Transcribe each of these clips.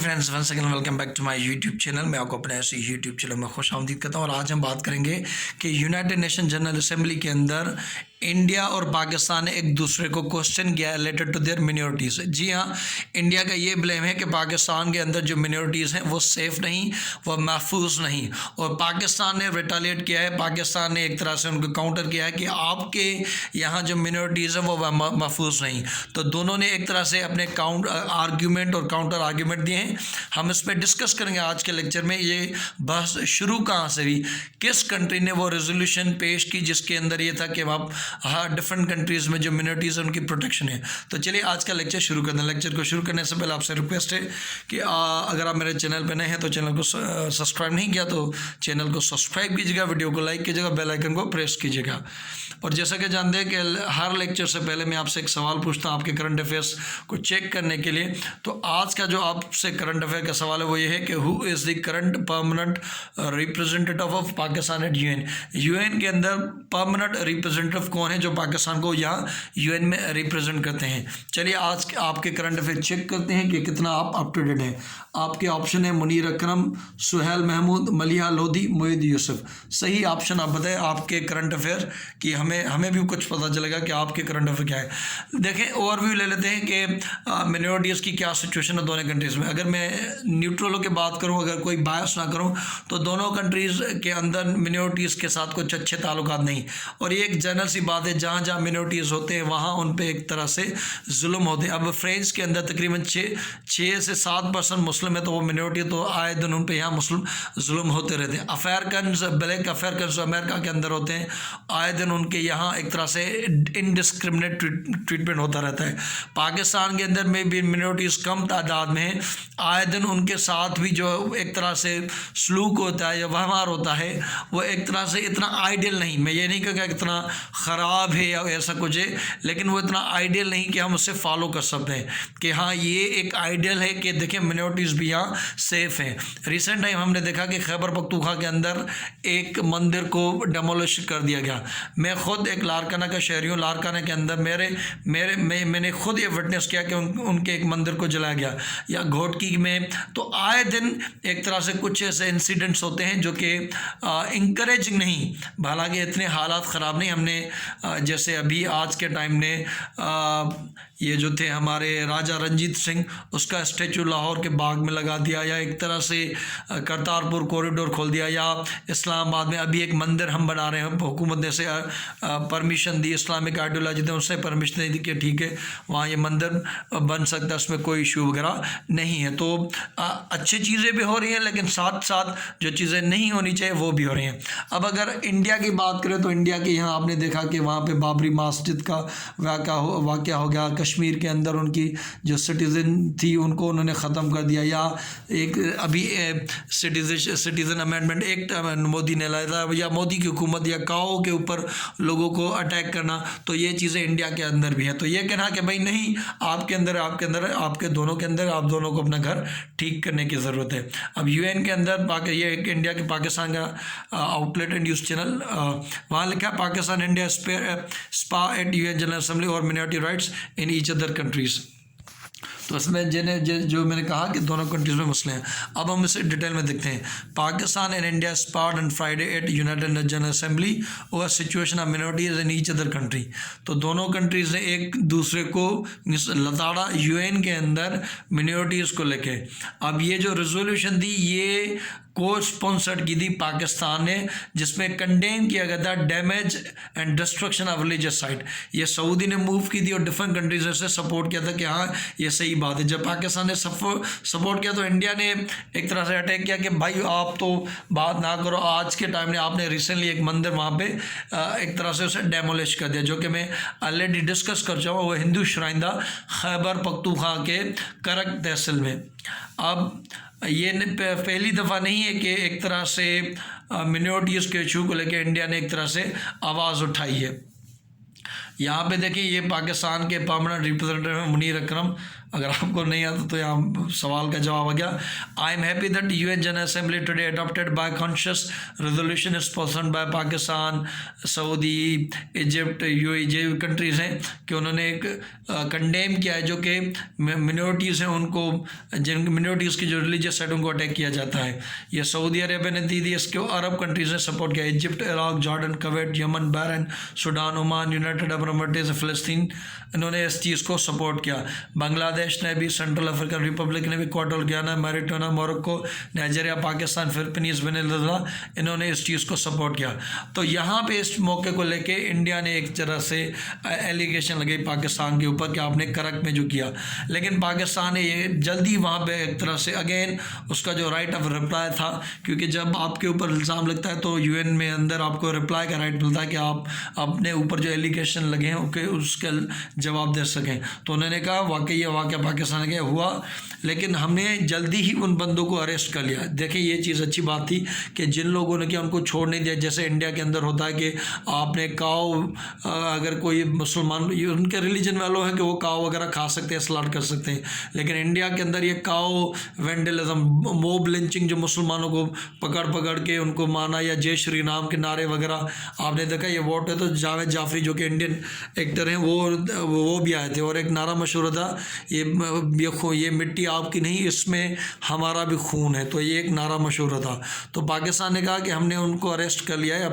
Friends, one second, welcome back to my YouTube channel. मैं आपको अपने ऐसे यूट्यूब चैनल में खुश आमदीद करता हूँ। और आज हम बात करेंगे कि यूनाइटेड नेशन जनरल असेंबली के अंदर इंडिया और पाकिस्तान ने एक दूसरे को क्वेश्चन किया रिलेटेड टू देयर मिनोरिटीज़। जी हाँ, इंडिया का ये ब्लेम है कि पाकिस्तान के अंदर जो मिनोरिटीज़ हैं वो सेफ़ नहीं, वो महफूज नहीं, और पाकिस्तान ने रिटालिएट किया है। पाकिस्तान ने एक तरह से उनको काउंटर किया है कि आपके यहाँ जो मिनोरिटीज़ हैं वो महफूज नहीं। तो दोनों ने एक तरह से अपने आर्ग्यूमेंट और काउंटर आर्ग्यूमेंट दिए हैं। हम इस पर डिस्कस करेंगे आज के लेक्चर में। ये बहस शुरू कहाँ से हुई, किस कंट्री ने वो रेजोल्यूशन पेश की जिसके अंदर ये था कि आप डिफरेंट कंट्रीज़ में जो मिनोरिटीज़ हैं उनकी प्रोटेक्शन है। तो चलिए आज का लेक्चर शुरू करते हैं। लेक्चर को शुरू करने से पहले आपसे रिक्वेस्ट है कि अगर आप मेरे चैनल पर नए हैं तो चैनल को सब्सक्राइब नहीं किया तो चैनल को सब्सक्राइब कीजिएगा, वीडियो को लाइक कीजिएगा, बेल आइकन को प्रेस कीजिएगा। और जैसा कि जानते हैं कि हर लेक्चर से पहले मैं आपसे एक सवाल पूछता हूँ आपके करंट अफेयर्स को चेक करने के लिए। तो आज का जो आपसे करंट अफेयर का सवाल है वो ये है कि who is the current permanent representative of Pakistan eight UN. UN के अंदर परमानेंट रिप्रेजेंटेटिव कौन है जो पाकिस्तान को यहाँ यूएन में रिप्रेजेंट करते हैं। चलिए आज आपके करंट अफेयर चेक करते हैं कि कितना आप अप टू डेट हैं। आपके ऑप्शन है मुनीर अकरम, सुहेल महमूद, मलिहा लोधी, मोहिद यूसुफ। सही ऑप्शन आप बताएं आपके करंट अफेयर की, हमें भी कुछ पता चलेगा कि आपके करंट अफेयर क्या है। देखें, ओवरव्यू ले लेते हैं कि मिनोरिटीज़ की क्या सिचुएशन है दोनों कंट्रीज़ में। अगर मैं न्यूट्रल होकर बात करूं, अगर कोई बायस ना करूं, तो दोनों कंट्रीज़ के अंदर मिनोरिटीज़ के साथ कुछ अच्छे ताल्लुकात नहीं। और ये एक जनरल सी बात है, जहाँ जहाँ मिनोरिटीज़ होते हैं वहाँ उन पर एक तरह से जुल्म होते हैं। अब फ्रांस के अंदर तकरीबन 6 से 7% मुस्लिम है, तो वो मिनोरिटी तो आए दिन उन पर यहाँ मुस्लिम जुल्म होते रहते हैं। अफ्रीकन, ब्लैक अफ्रीकन अमेरिका के अंदर होते हैं, आए दिन उनके यहाँ एक तरह से इनडिस्क्रिमिनेट ट्रीटमेंट होता रहता है। पाकिस्तान के अंदर में भी मिनोरिटीज़ कम तादाद में है, आए दिन उनके साथ भी जो एक तरह से सलूक होता है या व्यवहार होता है वो एक तरह से इतना आइडियल नहीं। मैं ये नहीं कहूँगा इतना ख़राब है या ऐसा कुछ है, लेकिन वो इतना आइडियल नहीं कि हम उससे फॉलो कर सकते हैं कि हाँ ये एक आइडियल है कि देखें मिनोरिटीज़ भी यहाँ सेफ़ हैं। रिसेंट टाइम हमने देखा कि खैबर पख्तूनख्वा के अंदर एक मंदिर को डेमोलिश कर दिया गया। मैं ख़ुद एक लारकाना का शहरी हूँ। लारकाना के अंदर मैंने खुद ये विटनेस किया कि उनके एक मंदिर को जलाया गया, या घोटकी में। तो आए दिन एक तरह से कुछ ऐसे इंसिडेंट्स होते हैं जो कि इंकरेजिंग नहीं, हालांकि इतने हालात ख़राब नहीं। हमने जैसे अभी आज के टाइम ने ये जो थे हमारे राजा रंजीत सिंह, उसका स्टैचू लाहौर के बाग में लगा दिया, या एक तरह से करतारपुर कॉरिडोर खोल दिया, या इस्लामाबाद में अभी एक मंदिर हम बना रहे हैं, हुकूमत ने से परमिशन दी, इस्लामिक आइडियोलॉजी ने उससे परमिशन नहीं दी कि ठीक है वहाँ ये मंदिर बन सकता है, उसमें कोई इशू वगैरह नहीं है। तो अच्छी चीज़ें भी हो रही हैं, लेकिन साथ साथ जो चीज़ें नहीं होनी चाहिए वो भी हो रही हैं। अब अगर इंडिया की बात करें तो इंडिया के यहाँ आपने देखा कि वहाँ पे बाबरी मस्जिद का वाक़या हो गया। कश्मीर के अंदर उनकी जो सिटीज़न थी उनको उन्होंने ख़त्म कर दिया, या एक अभी सिटीज़न अमेंडमेंट एक्ट मोदी ने लाया था, या मोदी की हुकूमत या काओ के ऊपर लोगों को अटैक करना। तो ये चीज़ें इंडिया के अंदर भी हैं। तो ये कहना कि भाई नहीं, आपके अंदर आपके दोनों के अंदर आप दोनों को अपना घर ठीक करने की ज़रूरत है। अब यूएन के अंदर ये एक इंडिया के पाकिस्तान का आउटलेट एंड न्यूज़ चैनल, वहाँ लिखा Pakistan India spar at UN general assembly और minority rights in each other countries. तो इसमें जो मैंने कहा कि दोनों कंट्रीज़ में मसले हैं। अब हम इसे डिटेल में देखते हैं। Pakistan and India sparred on Friday at United general assembly over situation of minorities in each other country. तो दोनों कंट्रीज़ ने एक दूसरे को लताड़ा यूएन के अंदर मिनोरिटीज़ को लेके। अब ये जो रेजोल्यूशन दी ये को स्पॉन्सर्ड की थी पाकिस्तान ने, जिसमें कंडेम किया गया था damage and destruction of religious site. ये सऊदी ने मूव की थी और डिफरेंट कंट्रीज ने सपोर्ट किया था कि हाँ ये सही बात है। जब पाकिस्तान ने सपोर्ट किया तो इंडिया ने एक तरह से अटैक किया कि भाई आप तो बात ना करो। आज के टाइम में आपने रिसेंटली एक मंदिर वहाँ पे एक तरह से उसे डेमोलिश कर दिया, जो कि मैं ऑलरेडी डिस्कस कर चुका हूँ। वो हिंदू श्राइन था खैबर पख्तूनख्वा के करक तहसील में। अब ये पहली दफ़ा नहीं है कि एक तरह से मिनोरिटीज़ के इशू को लेकर इंडिया ने एक तरह से आवाज़ उठाई है। यहाँ पे देखिए ये पाकिस्तान के परमानेंट रिप्रेजेंटेटिव मुनीर अकरम, अगर आपको नहीं आता तो यहाँ सवाल का जवाब आ गया। I am happy that UN general assembly today adopted by conscious resolution sponsored by Pakistan, Saudi, Egypt, UAE जो कंट्रीज़ हैं कि उन्होंने एक कंडेम किया है जो कि मिनोरिटीज़ हैं उनको, जिन मिनोरिटीज़ की जो रिलीजियस है उनको अटैक किया जाता है। ये सऊदी अरेबिया ने दी थी, इसके अरब कंट्रीज़ ने सपोर्ट किया, Egypt, Iraq, Jordan, Kuwait, Yemen, Bahrain, Sudan, Oman, United Arab Emirates, फ़लस्तीन, इन्होंने इस चीज़ को सपोर्ट किया। बांग्लादेश ने भी, सेंट्रल अफ्रीकन रिपब्लिक ने भी, क्वाटल Guyana, Mauritania, Morocco, Nigeria, Pakistan, Philippines, Venezuela, इन्होंने इस चीज़ को सपोर्ट किया। तो यहाँ पे इस मौके को लेके इंडिया ने एक तरह से एलिगेशन लगाई पाकिस्तान के ऊपर कि आपने करक में जो किया, लेकिन पाकिस्तान ने ये जल्दी वहाँ पे एक तरह से अगेन उसका जो राइट ऑफ रिप्लाई था, क्योंकि जब आपके ऊपर इल्ज़ाम लगता है तो यूएन में अंदर आपको रिप्लाई का राइट मिलता है कि आप अपने ऊपर जो एलिगेशन लगे हैं उसका जवाब दे सकें। तो उन्होंने कहा वाकई ये वाक़या पाकिस्तान के हुआ, लेकिन हमने जल्दी ही उन बंदों को अरेस्ट कर लिया। देखिए ये चीज़ अच्छी बात थी कि जिन लोगों ने किया उनको छोड़ नहीं दिया। जैसे इंडिया के अंदर होता है कि आपने काव, अगर कोई मुसलमान, उनके रिलीजन वालों हैं कि वो काव वगैरह खा सकते हैं, स्लाट कर सकते हैं, लेकिन इंडिया के अंदर ये काव वेंडलिज्म, मोब लिंचिंग, जो मुसलमानों को पकड़ पकड़ के उनको माना या जय श्री राम के नारे वगैरह आपने देखा। ये वोट है तो जावेद जाफरी जो कि इंडियन एक्टर हैं वो भी आए थे और एक नारा मशहूर था, ये मिट्टी आपकी नहीं, इसमें हमारा भी खून है। तो ये एक नारा मशहूर था। तो पाकिस्तान ने कहा कि हमने उनको अरेस्ट कर लिया है,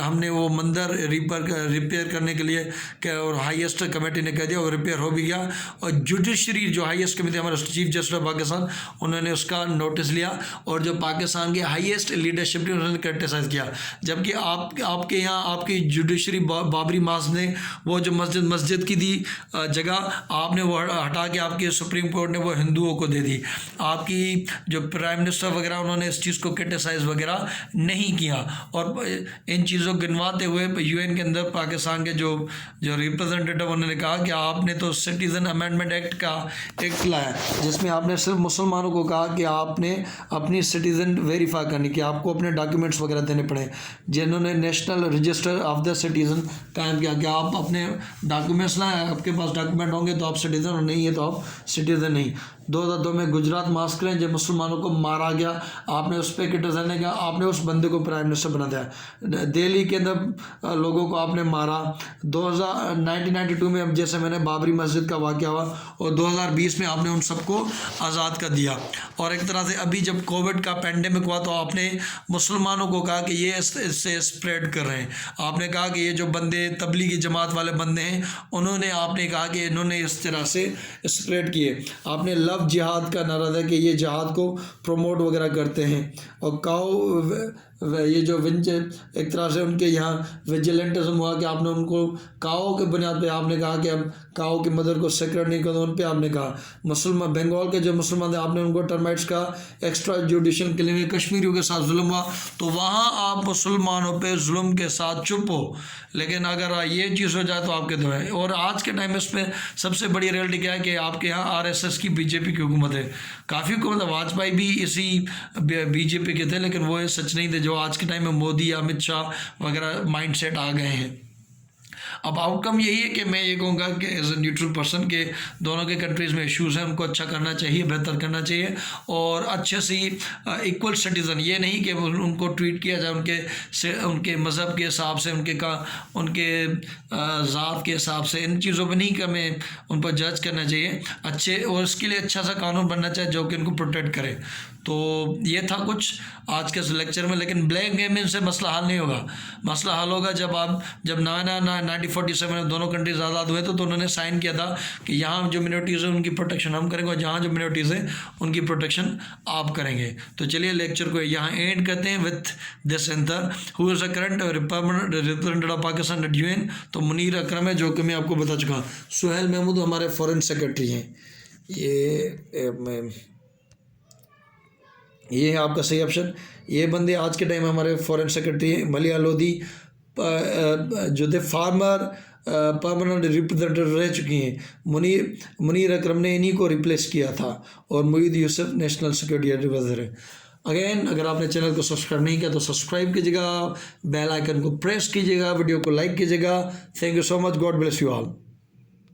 हमने वो मंदिर रिपेयर करने के लिए और हाईएस्ट कमेटी ने कह दिया, और रिपेयर हो भी गया। और जुडिशरी जो हाईएस्ट कमेटी, हमारे चीफ जस्टिस ऑफ पाकिस्तान, उन्होंने उसका नोटिस लिया और जो पाकिस्तान के हाईएस्ट लीडरशिप ने उन्होंने क्रिटिसाइज किया। जबकि आपके यहाँ आपकी जुडिशरी बाबरी मस्जिद ने वो जो मस्जिद की दी जगह, आपने वो हटा के आपके सुप्रीम कोर्ट ने वो हिंदुओं को दे दी। आपकी जो प्राइम मिनिस्टर वगैरह उन्होंने इस चीज़ को क्रिटिसाइज वगैरह नहीं किया। और इन चीज़ों को गिनवाते हुए यूएन के अंदर पाकिस्तान के जो रिप्रेजेंटेटिव, उन्होंने कहा कि आपने तो सिटीज़न अमेंडमेंट एक्ट का एक्ट लाया, जिसमें आपने सिर्फ मुसलमानों को कहा कि आपने अपनी सिटीज़न वेरीफाई करनी, कि आपको अपने डॉक्यूमेंट्स वगैरह देने पड़े, जिन्होंने national register of the citizen कायम किया कि आप अपने डॉक्यूमेंट्स लाएं, आपके पास डॉक्यूमेंट होंगे तो आप सिटीज़न, और नहीं है तो आप सिटीज़न नहीं। 2002 में गुजरात मास्कर जब मुसलमानों को मारा गया, आपने उस पर क्रिटिसाइज किया, आपने उस बंदे को प्राइम मिनिस्टर बना दिया। दिल्ली के अंदर लोगों को आपने मारा। 1992 में अब जैसे मैंने बाबरी मस्जिद का वाक़या हुआ, और 2020 में आपने उन सबको आज़ाद कर दिया। और एक तरह से अभी जब कोविड का पेंडेमिक हुआ तो आपने मुसलमानों को कहा कि ये इससे स्प्रेड कर रहे हैं। आपने कहा कि ये जो बंदे तबलीगी जमात वाले बंदे हैं, उन्होंने आपने कहा कि इन्होंने इस तरह से स्प्रेड किए। आपने लव जिहाद का नारा था कि ये जिहाद को प्रमोट वगैरह करते हैं। और ये जो एक तरह से उनके यहाँ विजिलेंटिज्म हुआ कि आपने उनको काओ के बुनियाद पे आपने कहा कि हम काओ की मदर को सेक्रेट नहीं करते, उन पे आपने कहा। मुसलमान बंगाल के जो मुसलमान थे, आपने उनको टर्माइट्स का एक्स्ट्रा जुडिशल किलिंग, कश्मीरियों के साथ जुल्म हुआ, तो वहाँ आप मुसलमानों पे जुल्म के साथ चुप हो। लेकिन अगर ये चीज़ हो जाए तो आपके दो है। और आज के टाइम में इसमें सबसे बड़ी रियलिटी क्या है कि आपके यहाँ आरएसएस की बीजेपी की हुकूमत है। काफ़ी हुकूमत, वाजपेयी भी इसी बीजेपी के थे, लेकिन वो सच नहीं थे जो आज के टाइम में मोदी, अमित शाह वगैरह माइंडसेट आ गए हैं। अब आउटकम यही है कि मैं ये कहूँगा कि एज ए न्यूट्रल पर्सन के दोनों के कंट्रीज़ में इश्यूज़ हैं, उनको अच्छा करना चाहिए, बेहतर करना चाहिए, और अच्छे से इक्वल सिटीज़न, ये नहीं कि उनको ट्रीट किया जाए उनके मज़हब के हिसाब से, उनके ज़ात के हिसाब से। इन चीज़ों पर नहीं कि हमें उन पर जज करना चाहिए अच्छे, और इसके लिए अच्छा सा कानून बनना चाहिए जो कि इनको प्रोटेक्ट करे। तो ये था कुछ आज के इस लेक्चर में। लेकिन ब्लैक गेमिंग से मसला हल नहीं होगा। मसला हल होगा जब 1947 में दोनों कंट्रीज आज़ाद हुए तो उन्होंने साइन किया था कि यहाँ जो मिनोरिटीज़ हैं उनकी प्रोटेक्शन हम करेंगे, और जहाँ जो मिनोरिटीज़ हैं उनकी प्रोटेक्शन आप करेंगे। तो चलिए लेक्चर को यहाँ एंड करते हैं with this answer, who is the current representative of Pakistan eight UN. तो मुनीर अकरम है, जो कि मैं आपको बता चुका। सुहेल महमूद हमारे फॉरेन सेक्रेटरी हैं। ये है आपका सही ऑप्शन। ये बंदे आज के टाइम हमारे फॉरेन सेक्रेटरी हैं। मलिया लोधी जो थे फार्मर परमानेंट रिप्रेजेंटेटिव रह चुकी हैं। मुनीर अकरम ने इन्हीं को रिप्लेस किया था, और Moeed Yusuf national security adviser है। अगेन, अगर आपने चैनल को सब्सक्राइब नहीं किया तो सब्सक्राइब कीजिएगा, बेल आइकन को प्रेस कीजिएगा, वीडियो को लाइक कीजिएगा। Thank you so much, God bless you all.